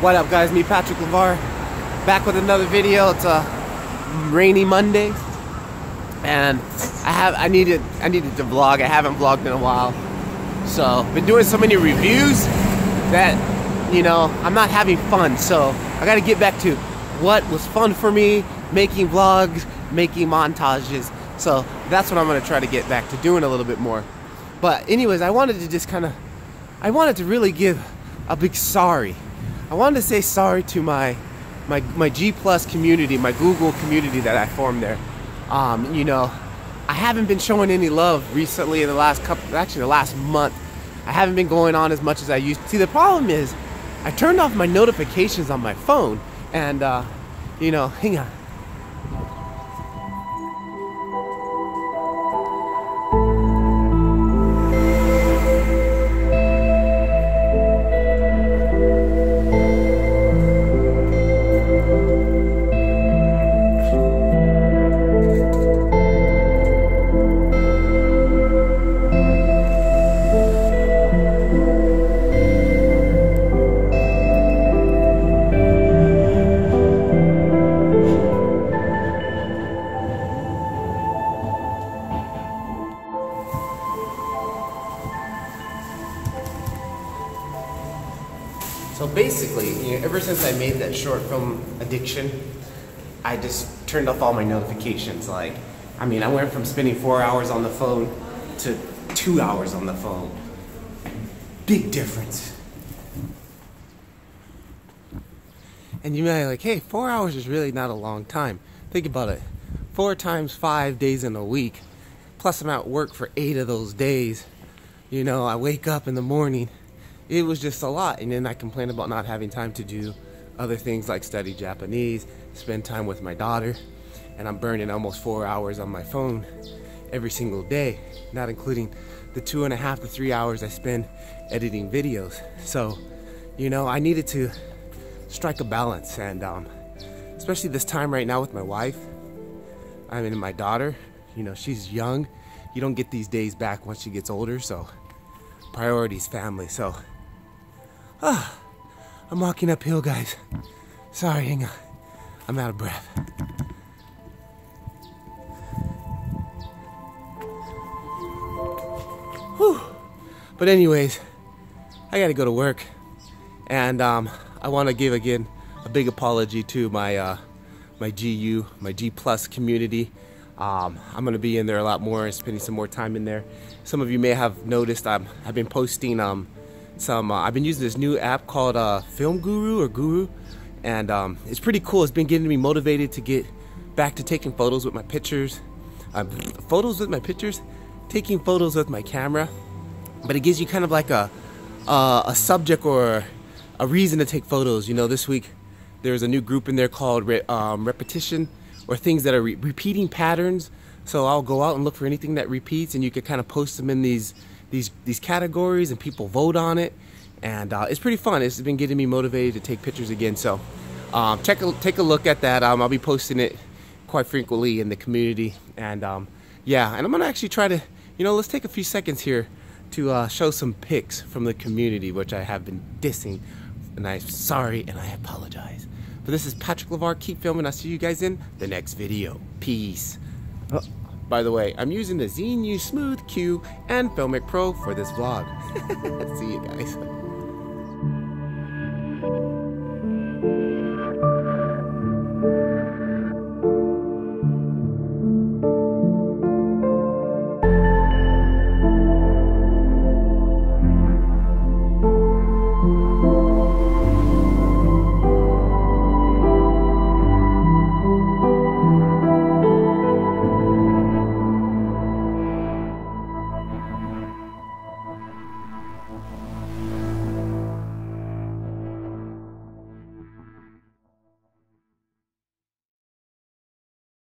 What up, guys? Me, Patrick LeVar, back with another video. It's a rainy Monday, and I needed to vlog. I haven't vlogged in a while, so been doing so many reviews that, you know, I'm not having fun. So I got to get back to what was fun for me, making vlogs, making montages. So that's what I'm going to try to get back to doing a little bit more. But anyways, I wanted to really give a big sorry. I wanted to say sorry to my G+ community, my Google community that I formed there. You know, I haven't been showing any love recently in the last the last month. I haven't been going on as much as I used to. See, the problem is I turned off my notifications on my phone, and you know, hang on. So basically, you know, ever since I made that short film Addiction, I just turned off all my notifications. Like, I mean, I went from spending 4 hours on the phone to 2 hours on the phone. Big difference. And you may be like, hey, 4 hours is really not a long time. Think about it. 4 times 5 days in a week, plus I'm at work for 8 of those days. You know, I wake up in the morning. It was just a lot, and then I complain about not having time to do other things like study Japanese, spend time with my daughter, and I'm burning almost 4 hours on my phone every single day, not including the 2.5 to 3 hours I spend editing videos. So, you know, I needed to strike a balance, and especially this time right now with my wife, I mean, my daughter, you know, she's young. You don't get these days back once she gets older, so priorities, family. So I'm walking uphill, guys. Sorry, hang on. I'm out of breath. Whew. But anyways, I gotta go to work, and I want to give again a big apology to my my G+ community. I'm gonna be in there a lot more and spending some more time in there. Some of you may have noticed I've been posting I've been using this new app called Film Guru or Guru, and it's pretty cool. It's been getting me motivated to get back to taking photos with my pictures, taking photos with my camera. But it gives you kind of like a subject or a reason to take photos. You know, this week there's a new group in there called repetition, or things that are repeating patterns. So I'll go out and look for anything that repeats, and you can kind of post them in these categories, and people vote on it, and it's pretty fun. It's been getting me motivated to take pictures again. So take a look at that. I'll be posting it quite frequently in the community, and yeah, and I'm gonna actually try to, you know, let's take a few seconds here to show some pics from the community, which I have been dissing, and I'm sorry and I apologize. But this is Patrick LeVar. Keep filming. I'll see you guys in the next video. Peace. Oh, by the way, I'm using the Zhiyun Smooth Q and Filmic Pro for this vlog. See you guys.